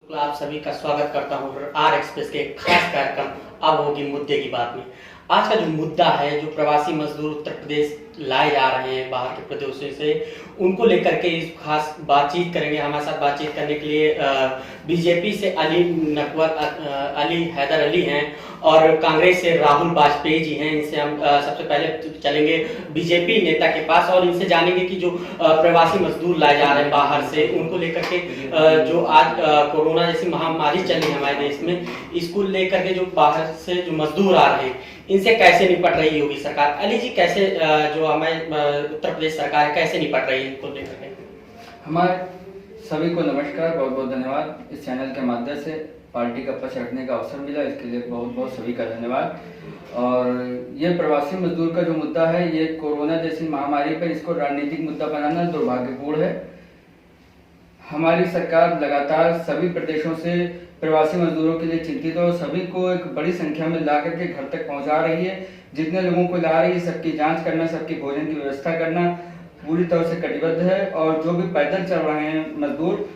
आप सभी का स्वागत करता हूँ आर एक्सप्रेस के एक खास कार्यक्रम अब होगी मुद्दे की बात में। आज का जो मुद्दा है, जो प्रवासी मजदूर उत्तर प्रदेश लाए जा रहे हैं बाहर के प्रदेशों से, उनको लेकर के इस खास बातचीत करेंगे। हमारे साथ बातचीत करने के लिए बीजेपी से अली नकवर अली हैदर अली हैं और कांग्रेस से राहुल वाजपेयी जी हैं। इनसे हम सबसे पहले चलेंगे बीजेपी नेता के पास और इनसे जानेंगे कि जो प्रवासी मजदूर लाए जा रहे हैं बाहर से, उनको लेकर के जो आज कोरोना जैसी महामारी चल रही है हमारे देश में, इसको लेकर के जो बाहर से जो मजदूर आ रहे हैं, इनसे कैसे निपट रही होगी सरकार? अली जी, कैसे जो हमारे उत्तर प्रदेश सरकार है कैसे निपट रही है इनको लेकर के? हमारे सभी को नमस्कार, बहुत बहुत धन्यवाद। इस चैनल के माध्यम से पार्टी का पक्ष रखने का अवसर मिला, इसके लिए बहुत बहुत सभी का धन्यवाद। और ये प्रवासी मजदूर का जो मुद्दा है, ये कोरोना जैसी महामारी पर इसको राजनीतिक मुद्दा बनाना दुर्भाग्यपूर्ण है। हमारी सरकार लगातार सभी प्रदेशों से प्रवासी मजदूरों के लिए चिंतित और सभी को एक बड़ी संख्या में ला करके घर तक पहुंचा रही है। जितने लोगों को ला रही है, सबकी जांच करना, सबकी भोजन की व्यवस्था करना पूरी तरह से कटिबद्ध है। और जो भी पैदल चल रहे हैं मजदूर,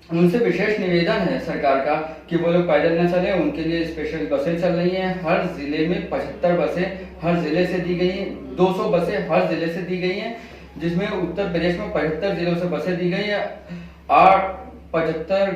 उनसे विशेष निवेदन है सरकार का कि वो लोग पैदल न चले, उनके लिए स्पेशल बसें चल रही हैं। हर जिले में 75 बसें हर जिले से दी गई हैं, 200 बसें हर जिले से दी गई हैं, जिसमें उत्तर प्रदेश में 75 जिलों से बसें दी गई हैं। 75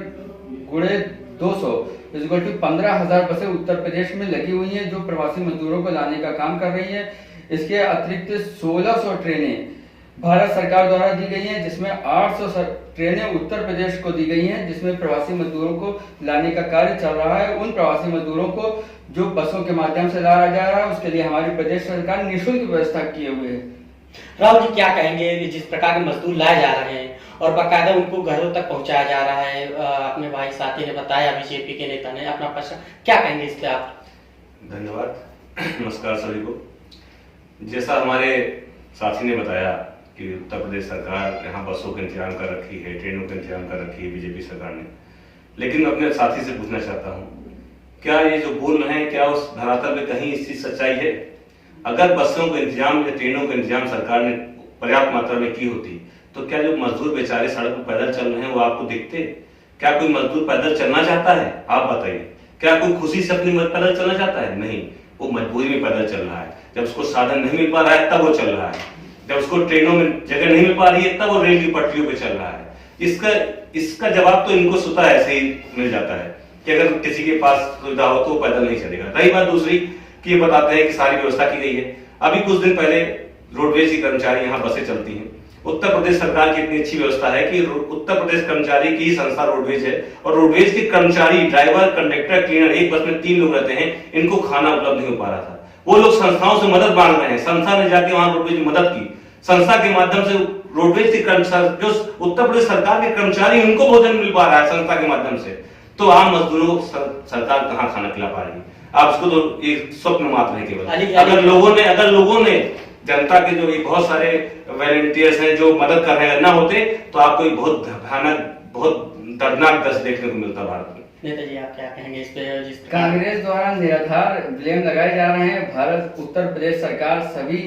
गुणे 200 इक्वल टू 15,000 बसें उत्तर प्रदेश में लगी हुई हैं, जो प्रवासी मजदूरों को लाने का काम कर रही है। इसके अतिरिक्त 1600 ट्रेनें भारत सरकार द्वारा दी गई हैं, जिसमें 800 ट्रेनें उत्तर प्रदेश को दी गई हैं, जिसमें प्रवासी मजदूरों को लाने का कार्य चल रहा है। उन प्रवासी मजदूरों को जो बसों के माध्यम से लाया जा रहा है, उसके लिए हमारी प्रदेश सरकार निःशुल्क व्यवस्था किए हुए है। राहुल जी, क्या कहेंगे जिस प्रकार के मजदूर लाए जा रहे हैं और बाकायदा उनको घरों तक पहुंचाया जा रहा है? अपने भाई साथी ने बताया, बीजेपी के नेता ने अपना प्रश्न, क्या कहेंगे इसके आप? धन्यवाद, नमस्कार सभी को। जैसा हमारे साथी ने बताया कि उत्तर प्रदेश सरकार यहाँ बसों का इंतजाम कर रखी है, ट्रेनों का इंतजाम कर रखी है बीजेपी सरकार ने, लेकिन मैं अपने साथी से पूछना चाहता हूँ, क्या ये जो बोल रहे हैं, क्या उस धरातल में कहीं इस चीज सच्चाई है? अगर बसों का इंतजाम या ट्रेनों का इंतजाम सरकार ने पर्याप्त मात्रा में की होती, तो क्या जो मजदूर बेचारे सड़क पर पैदल चल रहे हैं वो आपको दिखते? क्या कोई मजदूर पैदल चलना चाहता है? आप बताइए, क्या कोई खुशी से अपनी पैदल चलना चाहता है? नहीं, वो मजबूरी में पैदल चल रहा है। जब उसको साधन नहीं मिल पा रहा है तब वो चल रहा है, जब उसको ट्रेनों में जगह नहीं मिल पा रही है तब वो रेल की पटरियों पे चल रहा है। इसका जवाब तो इनको स्वतः ऐसे ही मिल जाता है कि अगर किसी के पास सुविधा हो तो वो पैदल नहीं चलेगा। रही बात दूसरी कि ये बताते हैं कि सारी व्यवस्था की गई है। अभी कुछ दिन पहले रोडवेज के कर्मचारी यहाँ बसें चलती हैं। उत्तर प्रदेश सरकार की इतनी अच्छी व्यवस्था है कि उत्तर प्रदेश कर्मचारी की संस्था रोडवेज है और रोडवेज के कर्मचारी, ड्राइवर, कंडक्टर, क्लीनर, एक बस में 3 लोग रहते हैं, इनको खाना उपलब्ध नहीं हो पा रहा था। वो लोग संस्थाओं से मदद मांग रहे हैं। संस्था ने जाके वहां रोडवेज की मदद की। संस्था के माध्यम से रोडवेज के कर्मचारी, जो उत्तर प्रदेश सरकार के कर्मचारी, उनको भोजन मिल पा रहा है संस्था के माध्यम से। तो आम मजदूरों को सरकार कहाँ खाना खिला पा रही है? आप इसको तो एक स्वप्न मात्र है केवल। अगर लोगों ने जनता के जो बहुत सारे वॉलंटियर्स हैं जो मदद कर रहे हैं, ना होते तो आपको एक बहुत भयानक, बहुत दर्दनाक दृश्य देखने को मिलता भारत में। नेताजी, आप क्या कहेंगे इस पे? कांग्रेस द्वारा निराधार ब्लेम लगाए जा रहे हैं। भारत उत्तर प्रदेश सरकार सभी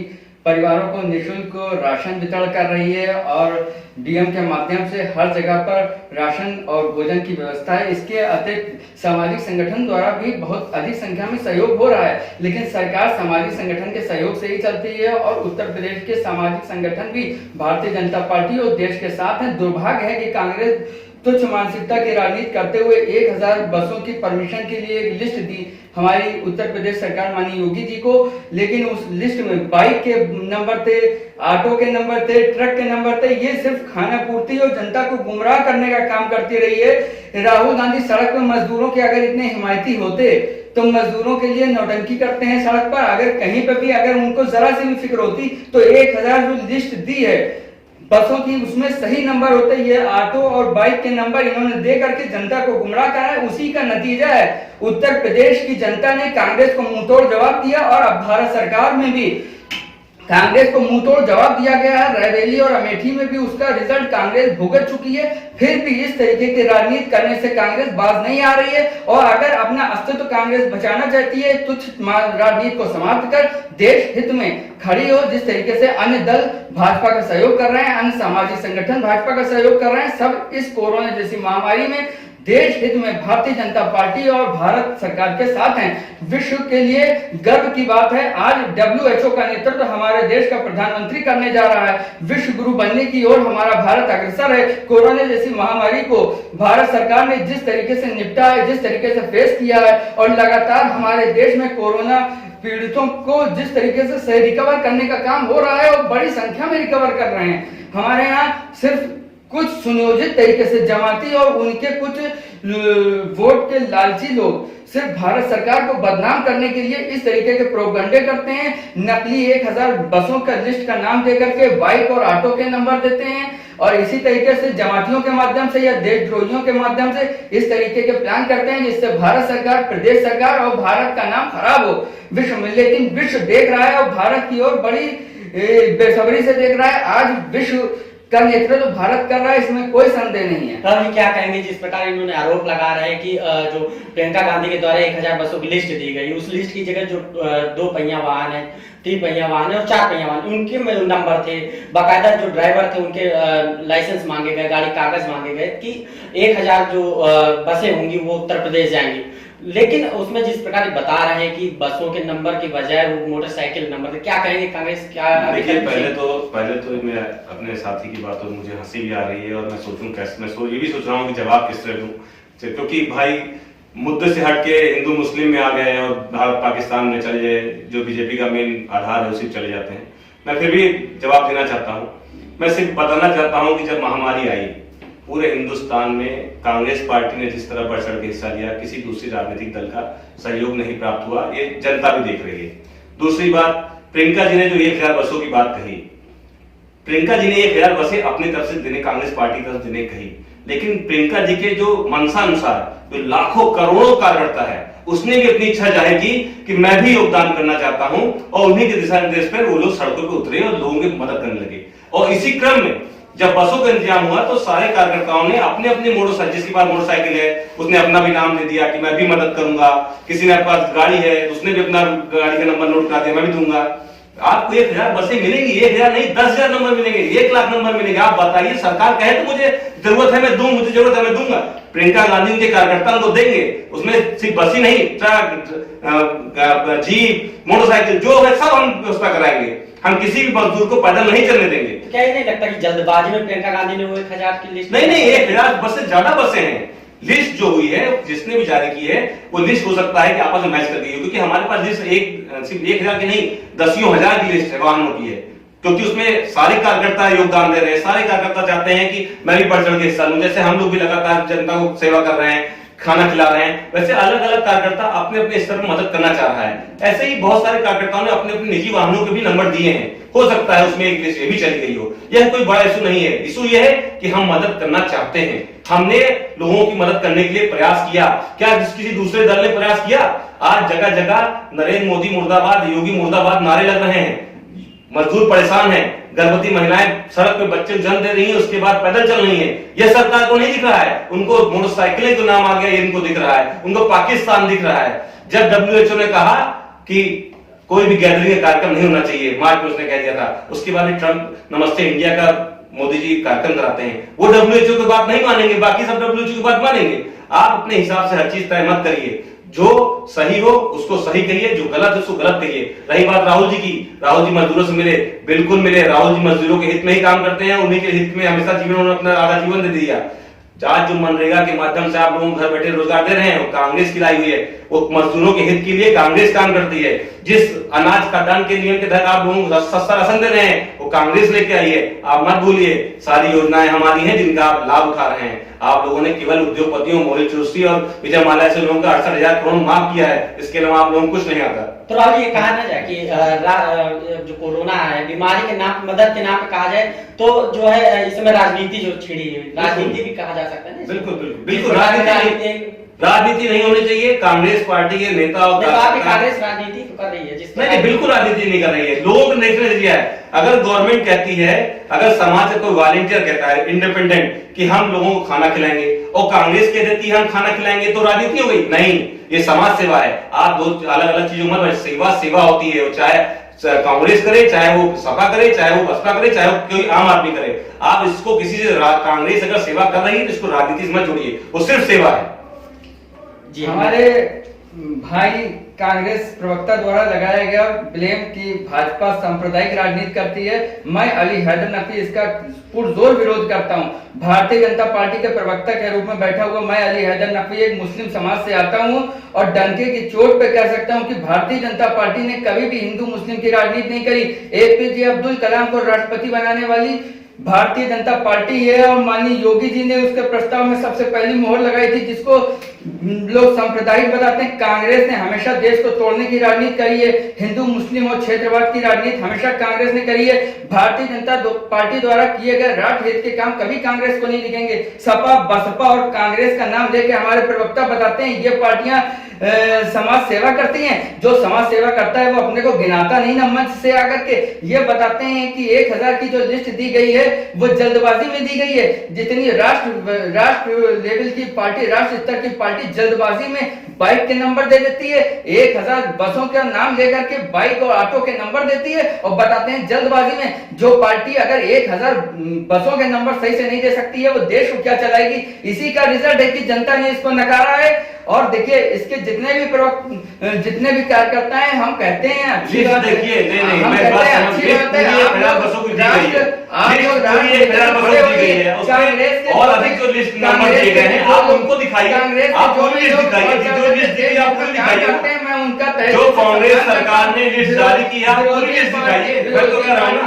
परिवारों को निःशुल्क राशन वितरण कर रही है और डीएम के माध्यम से हर जगह पर राशन और भोजन की व्यवस्था है। इसके अतिरिक्त सामाजिक संगठन द्वारा भी बहुत अधिक संख्या में सहयोग हो रहा है, लेकिन सरकार सामाजिक संगठन के सहयोग से ही चलती है और उत्तर प्रदेश के सामाजिक संगठन भी भारतीय जनता पार्टी और देश के साथ है। दुर्भाग्य है कि कांग्रेस तुच्छ मानसिकता की राजनीति करते हुए 1000 बसों की परमिशन के लिए एक लिस्ट दी हमारी उत्तर प्रदेश सरकार माननीय योगी जी को, लेकिन उस लिस्ट में बाइक के नंबर थे, ऑटो के नंबर थे, ट्रक के नंबर थे। ये सिर्फ खाना पूर्ति और जनता को गुमराह करने का काम करती रही है। राहुल गांधी सड़क पर मजदूरों के अगर इतने हिमायती होते तो मजदूरों के लिए नौटंकी करते हैं सड़क पर। अगर कहीं पर भी अगर उनको जरा सी भी फिक्र होती तो 1000 जो लिस्ट दी है बसों की, उसमें सही नंबर होते। ये ऑटो और बाइक के नंबर इन्होंने दे करके जनता को गुमराह करा है। उसी का नतीजा है उत्तर प्रदेश की जनता ने कांग्रेस को मुंहतोड़ जवाब दिया और अब भारत सरकार में भी कांग्रेस को मुंहतोड़ जवाब दिया गया है। रायबरेली और अमेठी में भी उसका रिजल्ट कांग्रेस भुगत चुकी है। फिर भी इस तरीके की राजनीति करने से कांग्रेस बाज नहीं आ रही है और अगर अपना अस्तित्व कांग्रेस बचाना चाहती है, तुच्छ राजनीति को समाप्त कर देश हित में खड़ी हो। जिस तरीके से अन्य दल भाजपा का सहयोग कर रहे हैं, अन्य सामाजिक संगठन भाजपा का सहयोग कर रहे हैं, सब इस कोरोना जैसी महामारी में देश हित में भारतीय जनता पार्टी और भारत सरकार के साथ हैं। विश्व के लिए गर्व की बात है, आज WHO का नेतृत्व हमारे देश का प्रधानमंत्री करने जा रहा है। विश्व गुरु बनने की ओर हमारा भारत अग्रसर है। कोरोना जैसी महामारी को भारत सरकार ने जिस तरीके से निपटा है, जिस तरीके से फेस किया है, और लगातार हमारे देश में कोरोना पीड़ितों को जिस तरीके से सही रिकवर करने का काम हो रहा है और बड़ी संख्या में रिकवर कर रहे हैं। हमारे यहाँ सिर्फ कुछ सुनियोजित तरीके से जमाती और उनके कुछ वोट के लालची लोग सिर्फ भारत सरकार को बदनाम करने के लिए इस तरीके के प्रोपगंडे करते हैं। नकली 1000 बसों का लिस्ट का नाम देकर के बाइक और ऑटो के नंबर देते हैं और इसी तरीके से जमातियों के माध्यम से या देशद्रोहियों के माध्यम से इस तरीके के प्लान करते हैं जिससे भारत सरकार, प्रदेश सरकार और भारत का नाम खराब हो विश्व में। लेकिन विश्व देख रहा है और भारत की ओर बड़ी बेसब्री से देख रहा है। आज विश्व का नेतृत्व तो भारत कर रहा है, इसमें कोई संदेह नहीं है। राहुल क्या कहेंगे जिस प्रकार इन्होंने आरोप लगा रहे हैं कि जो प्रियंका गांधी के द्वारा 1000 बसों की लिस्ट दी गई, उस लिस्ट की जगह जो 2 पहिया वाहन है, 3 पहिया वाहन है और 4 पहिया वाहन, उनके में नंबर थे, बाकायदा जो ड्राइवर थे उनके लाइसेंस मांगे गए, गाड़ी कागज मांगे गए कि 1000 जो बसें होंगी वो उत्तर प्रदेश जाएंगी। लेकिन उसमें जिस प्रकार बता रहे हैं कि बसों के नंबर की बजाय वो मोटरसाइकिल नंबर, क्या कहेंगे कांग्रेस क्या? देखिए, पहले तो मैं अपने साथी की बात, मुझे हंसी भी आ रही है और मैं सोचूं कैसे, ये भी सोच रहा हूँ कि जवाब किस तरह दूं, क्योंकि भाई मुद्दे से हट के हिंदू मुस्लिम में आ गए और भारत पाकिस्तान में चले जाए, जो बीजेपी का मेन आधार है उसी चले जाते हैं। मैं फिर भी जवाब देना चाहता हूँ। मैं सिर्फ बताना चाहता हूँ कि जब महामारी आई पूरे हिंदुस्तान में कांग्रेस पार्टी ने जिस तरह बढ़ चढ़ के हिस्सा लिया, किसी दूसरी राजनीतिक दल का सहयोग नहीं प्राप्त हुआ, ये जनता भी देख रही है। दूसरी बात, प्रियंका जी ने जो 1000 बसों की बात कही, प्रियंका जी ने 1000 बसें अपनी तरफ से देने, कांग्रेस पार्टी की तरफ देने कही, लेकिन प्रियंका जी के जो मनसा अनुसार जो लाखों करोड़ों कार्यकर्ता है, उसने भी अपनी इच्छा जाहिर की कि मैं भी योगदान करना चाहता हूं और उन्हीं के दिशा निर्देश पर वो लोग सड़कों पर उतरे और लोगों की मदद करने लगे। और इसी क्रम में जब बसों का इंतजाम हुआ तो सारे कार्यकर्ताओं ने अपने अपने मोटरसाइकिल, जिसके पास मोटरसाइकिल है उसने अपना भी नाम दे दिया कि मैं भी मदद करूंगा, किसी ने पास गाड़ी है उसने भी अपना गाड़ी का नंबर नोट करा दिया, मैं भी दूंगा। आपको 1000 बसें मिलेंगी, 1000 नहीं 10,000 नंबर मिलेंगे, 1 लाख नंबर मिलेंगे। आप बताइए, सरकार कहे तो मुझे जरूरत है मैं दूं, मुझे जरूरत है मैं दूंगा। प्रियंका गांधी उनके कार्यकर्ता उनको देंगे, उसमें सिर्फ बस ही नहीं, ट्रक, जीप, मोटरसाइकिल जो है सब हम व्यवस्था कराएंगे। हम किसी भी मजदूर को पैदल नहीं चलने देंगे। तो क्या ये नहीं लगता कि जल्दबाजी में प्रियंका गांधी ने वो 1000 की लिस्ट? नहीं, 1000 बसें ज्यादा बसें हैं। लिस्ट जो हुई है जिसने भी जारी की है वो लिस्ट हो सकता है कि आपस में मैच कर गई हो, क्योंकि हमारे पास लिस्ट सिर्फ 1000 की नहीं, 10,000 की लिस्ट है वाहनों की है, क्योंकि उसमें सारे कार्यकर्ता योगदान दे रहे हैं। सारे कार्यकर्ता चाहते हैं कि मैं भी बढ़ चढ़ के हिस्सा लूं, जैसे हम लोग भी लगातार जनता को सेवा कर रहे हैं, खाना खिला रहे हैं, वैसे अलग अलग कार्यकर्ता अपने अपने स्तर पर मदद करना चाह रहा है। ऐसे ही बहुत सारे कार्यकर्ताओं ने अपने अपने निजी वाहनों के भी नंबर दिए हैं, हो सकता है उसमें एक लिस्ट ये भी चली गई हो। यह कोई बड़ा इशू नहीं है। इशू यह है कि हम मदद करना चाहते हैं, हमने लोगों की मदद करने के लिए प्रयास किया। क्या किसी दूसरे दल ने प्रयास किया? आज जगह जगह नरेंद्र मोदी मुर्दाबाद, योगी मुर्दाबाद नारे लग रहे हैं, मजदूर परेशान है, गर्भवती महिलाएं सड़क पे बच्चे जन्म दे रही हैं, उसके बाद पैदल चल रही हैं। यह सरकार को नहीं दिख रहा है, उनको मोटरसाइकिलें का नाम आ गया ये इनको दिख रहा है, उनको पाकिस्तान दिख रहा है। जब WHO ने कहा कि कोई भी गैदरिंग कार्यक्रम नहीं होना चाहिए, मार्च में उसने कह दिया था, उसके बाद ट्रंप नमस्ते इंडिया का मोदी जी कार्यक्रम कराते हैं, वो WHO की बात नहीं मानेंगे, बाकी सब WHO की बात मानेंगे। आप अपने हिसाब से हर चीज तय मत करिए, जो सही हो उसको सही कहिए, जो गलत है उसको गलत कहिए। रही बात राहुल जी की, राहुल जी मजदूरों से मिले, बिल्कुल मिले, राहुल जी मजदूरों के हित में ही काम करते हैं, उन्हीं के हित में हमेशा जीवन, उन्होंने अपना आधा जीवन दे दिया। आज जो मनरेगा के माध्यम से आप लोगों को घर बैठे रोजगार दे रहे हैं, वो कांग्रेस की लाई हुई है, वो मजदूरों के हित के लिए कांग्रेस काम करती है। जिस अनाज खाद्यान्न के नियम के तहत आप लोगों को सस्ता राशन दे रहे हैं, वो कांग्रेस लेके आई है। आप मत भूलिए, सारी योजनाएं हमारी हैं जिनका आप लाभ उठा रहे हैं। आप लोगों ने केवल उद्योगपतियों, मोहिल चौधरी और विजय माल्या से लोगों का 68,000 करोड़ माफ किया है, इसके अलावा आप लोगों को कुछ नहीं आता। तो राहुल जी, ये कहा ना जाए कि जो कोरोना है बीमारी के नाम, मदद के नाम पे कहा जाए तो जो है इसमें राजनीति जो छिड़ी है, राजनीति भी कहा जा सकता है। बिल्कुल बिल्कुल बिल्कुल, राजनीति नहीं होनी चाहिए। कांग्रेस पार्टी के नेता और कांग्रेस राजनीति कर रही है, नहीं, बिल्कुल राजनीति नहीं कर रही है। लोगों को देखने दीजिए, अगर गवर्नमेंट कहती है, अगर समाज से कोई वॉलंटियर कहता है इंडिपेंडेंट कि हम लोगों को खाना खिलाएंगे, और कांग्रेस कह देती है हम खाना खिलाएंगे, तो राजनीति हो गई? नहीं, ये समाज सेवा है। आप दो अलग अलग चीजों में सेवा होती है, चाहे कांग्रेस करे, चाहे वो सपा करे, चाहे वो बसपा करे, चाहे वो कोई आम आदमी करे। आप इसको किसी से कांग्रेस अगर सेवा कर रही है तो इसको राजनीति से मत जोड़िए, वो सिर्फ सेवा है। जी हमारे भाई कांग्रेस प्रवक्ता द्वारा लगाया गया ब्लेम कि भाजपा सांप्रदायिक राजनीति करती है, मैं अली हैदर नकवी इसका पुरजोर विरोध करता हूं। भारतीय जनता पार्टी के प्रवक्ता के रूप में बैठा हुआ मैं अली हैदर नकवी एक मुस्लिम समाज से आता हूं और डंके की चोट पे कह सकता हूं कि भारतीय जनता पार्टी ने कभी भी हिंदू मुस्लिम की राजनीति नहीं करी। एपीजे अब्दुल कलाम को राष्ट्रपति बनाने वाली भारतीय जनता पार्टी है और माननीय योगी जी ने उसके प्रस्ताव में सबसे पहली मोहर लगाई थी, जिसको लोग सांप्रदायिक बताते हैं। कांग्रेस ने हमेशा देश को तोड़ने की राजनीति करी है, हिंदू मुस्लिम और क्षेत्रवाद की राजनीति हमेशा कांग्रेस ने करी है। भारतीय जनता पार्टी द्वारा किए गए राष्ट्र हित के काम कभी कांग्रेस को नहीं दिखेंगे। सपा, बसपा और कांग्रेस का नाम लेके हमारे प्रवक्ता बताते हैं ये पार्टियां समाज सेवा करती हैं। जो समाज सेवा करता है वो अपने को गिनाता नहीं ना मंच से आकर के। ये बताते हैं कि 1000 की जो लिस्ट दी गई है वो जल्दबाजी में दी गई है। जितनी राष्ट्र लेवल की पार्टी, राष्ट्र स्तर की पार्टी जल्दबाजी में बाइक के नंबर दे देती है, 1000 बसों का नाम लेकर के बाइक और ऑटो के नंबर देती है और बताते हैं जल्दबाजी में। जो पार्टी अगर 1000 बसों के नंबर सही से नहीं दे सकती है वो देश को क्या चलाएगी? इसी का रिजल्ट है कि जनता ने इसको नकारा है। और देखिए इसके जितने भी कार्यकर्ता हैं, हम कहते हैं अच्छी बात है, देखिए नहीं हम कहते हैं अच्छी बात है, और अधिक जो लिस्ट नंबर दिए गए हैं आप उनको दिखाइए, आप पूरी लिस्ट दिखाइए, जो लिस्ट दी आप पूरी दिखाइए। मैं उनका जो कांग्रेस सरकार ने लिस्ट जारी की है आप पूरी लिस्ट दिखाइए। मैं तो कह रहा हूं ना,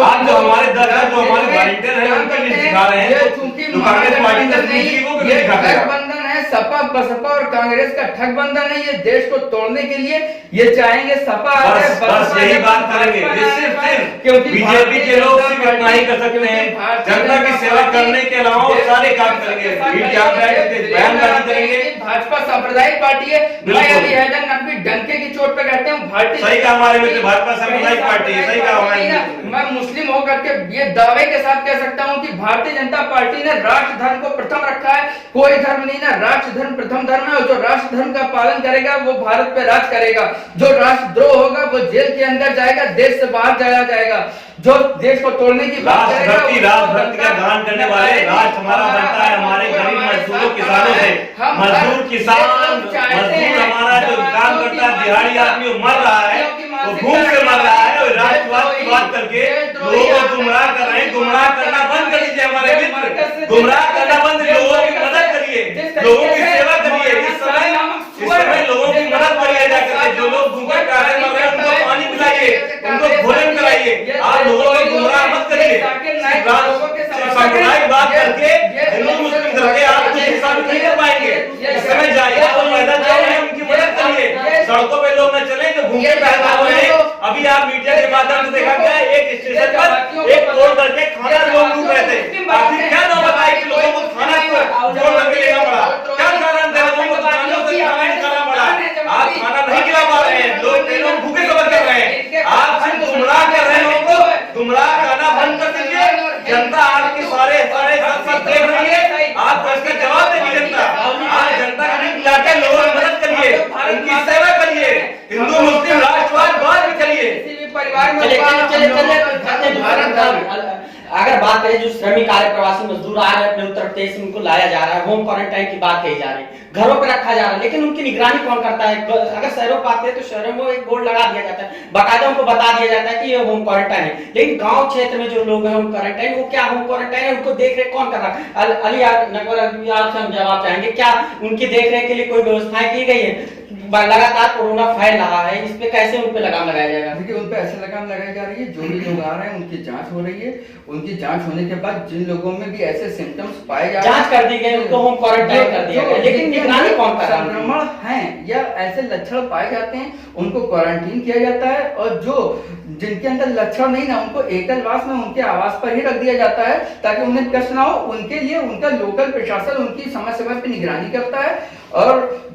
आज जो हमारे दल है, जो हमारे वॉलंटियर हैं उनकी लिस्ट दिखा रहे हैं, जो कांग्रेस पार्टी तस्वीर वो क्यों दिखा रहे हैं? सपा, बसपा और कांग्रेस का ठगबंधन है। ये देश को तोड़ने के लिए ये चाहेंगे सपा बस यही बात करेंगे। क्योंकि बीजेपी के लोग सिर्फ इतना ही कर सकते हैं, जनता की सेवा करने के अलावा वो सारे काम करेंगे, बयानबाजी करेंगे। भाजपा सांप्रदायिक पार्टी है। मैं अली हैदर नकवी डंके की चोट पे कहते हूँ भारतीय, सही कहा हमारे मित्र, भाजपा सांप्रदायिक पार्टी है, सही कहा हमारे। मैं मुस्लिम होकर के ये दावे के साथ कह सकता हूँ कि भारतीय जनता पार्टी ने राष्ट्र धर्म को प्रथम रखा है। कोई धर्म नहीं ना, राष्ट्र धर्म प्रथम धर्म है और जो राष्ट्र धर्म का पालन करेगा वो भारत पे राज करेगा। जो राष्ट्रद्रोह होगा वो जेल के अंदर जाएगा, देश से बाहर चला जाएगा। जो देश को तोड़ने की बात करेगा, राष्ट्रभक्ति का गान करने वाले, राष्ट्र हमारा बनता है हमारे गरीब मजदूरों किसानों से। मजदूर किसान, मजदूर हमारा जो काम करता है, दिहाड़ी आदमी मर रहा है, वो भूख से मर रहा है और राष्ट्रवाद की बात करके लोगों को गुमराह कर रहे हैं। गुमराह करना बंद कर दीजिए हमारे मित्र, गुमराह करना बंद, लोगों की मदद करिए, लोगों की सेवा करिए। इस समय लोगों की मदद करिए जाकर, जो लोग भूखे प्यासे मर रहे हैं उनको पानी पिलाइए, उनको भोजन कराइए। आप लोगों को गुमराह मत करिए। सांप्रदायिक बात करके हिंदू मुस्लिम करके आप कुछ हिसाब नहीं कर पाएंगे। इस समय जाइए और पैदल चल रहे हैं उनकी मदद करिए, सड़कों पे लोग न चले जो भूखे पैदा हुए हैं। अभी आप मीडिया के माध्यम से देखा गया एक स्टेशन पर एक तोड़ करके खाना लोग लूट रहे थे। आखिर क्या नौबत आई कि लोगों को खाना तोड़ करके लेना पड़ा? क्या कारण था लोगों को दुकानों से खाना निकालना पड़ा? आप खाना नहीं खिला पा रहे हैं, लोग भूखे सफर कर रहे हैं। आप सिर्फ गुमराह कर रहे हैं लोगों को। गुमराह करना बंद कर दीजिए। जनता आपके सारे सब देख रही है, आप इसका जवाब देगी जनता। आप जनता का नहीं लाके लोगों की मदद करिए, उनकी सेवा करिए, हिंदू मुस्लिम राष्ट्रवाद बाद में चलिए। परिवार में अगर बात करें जो श्रमिक आ रहे, प्रवासी मजदूर आ रहे हैं अपने उत्तर प्रदेश से, उनको लाया जा रहा है, होम क्वारंटाइन की बात कही जा रही है, घरों पर रखा जा रहा है, लेकिन उनकी निगरानी कौन करता है? अगर शहरों पर आते हैं तो शहरों में एक बोर्ड लगा दिया जाता है, बाकायदा उनको बता दिया जाता है कि ये होम क्वारंटाइन है। लेकिन गांव क्षेत्र में जो लोग हैं होम क्वारंटाइन, वो क्या होम क्वारंटाइन है, उनको देख रेख कौन कर रहा है? अली आपसे हम जवाब चाहेंगे, क्या उनकी देख रेख के लिए कोई व्यवस्थाएं की गई है? लगातार कोरोना फैल रहा है, इस पे कैसे उन पे लगाम लगाया जाएगा? देखिए उन पे ऐसे लगाम लगाई जा रही है, जो भी लोग आ रहे हैं उनकी जांच हो रही है। उनकी जांच होने के बाद जिन लोगों में भी ऐसे सिम्टम्स पाए जा रहे हैं, जांच कर दी गई, उनको होम क्वारंटाइन कर दिया गया, लेकिन निगरानी कौन कर रहा है? संक्रमण है या ऐसे लक्षण पाए जाते हैं उनको क्वारंटीन किया जाता है, और जो जिनके अंदर लक्षण नहीं ना उनको एकलवास में उनके आवास पर ही रख दिया जाता है ताकि उन्हें कष्ट ना हो। उनके लिए उनका लोकल प्रशासन उनकी समय समय पर निगरानी करता है। और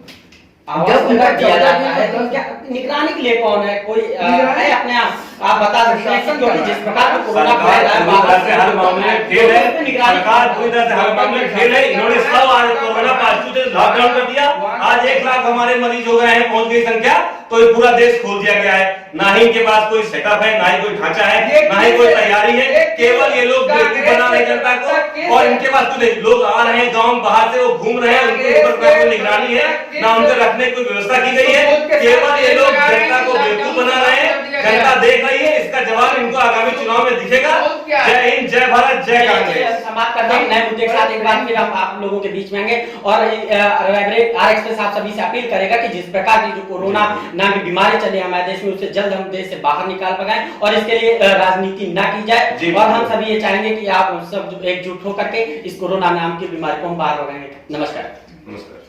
जब उनका दिया जाता है तो क्या निगरानी के लिए कौन है? कोई है अपने आप बता सकते हैं? क्योंकि जिस प्रकार का कोरोना फैल रहा है, हर मामले में फेल है सरकार, पूरी तरह से हर मामले में फेल है। इन्होंने सब आज कोरोना पॉजिटिव लॉकडाउन कर दिया, आज 1 लाख हमारे मरीज हो गए हैं, पहुंच गई संख्या। तो ये पूरा देश खोल दिया गया है। ना ही इनके पास कोई सेटअप है, ना ही कोई ढांचा है, ना ही कोई तैयारी है। केवल ये लोग बेवकूफ बना रहे जनता को। और इनके पास तो लोग आ रहे हैं गांव बाहर से, वो घूम रहे हैं, उनके ऊपर कोई निगरानी है ना, उनके रखने की कोई व्यवस्था की गई है। केवल ये लोग जनता को बेवकूफ बना रहे हैं। जनता देख रही है, इसका जवाब इनको आगामी चुनाव में दिखेगा। जय हिंद, जय भारत, जय कांग्रेस। समाप्त करते हैं नए मुद्दे के साथ। एक बार फिर हम आप लोगों के बीच में आएंगे और आर एक्सप्रेस आप सभी से अपील करेगा कि जिस प्रकार की जो कोरोना नाम की बीमारी चली हमारे देश में, उसे जल्द हम देश से बाहर निकाल पाएं और इसके लिए राजनीति ना की जाए। और हम सभी ये चाहेंगे कि आप सब एकजुट होकर के इस कोरोना नाम की बीमारी को हम बाहर भगाएंगे। नमस्कार। नमस्कार।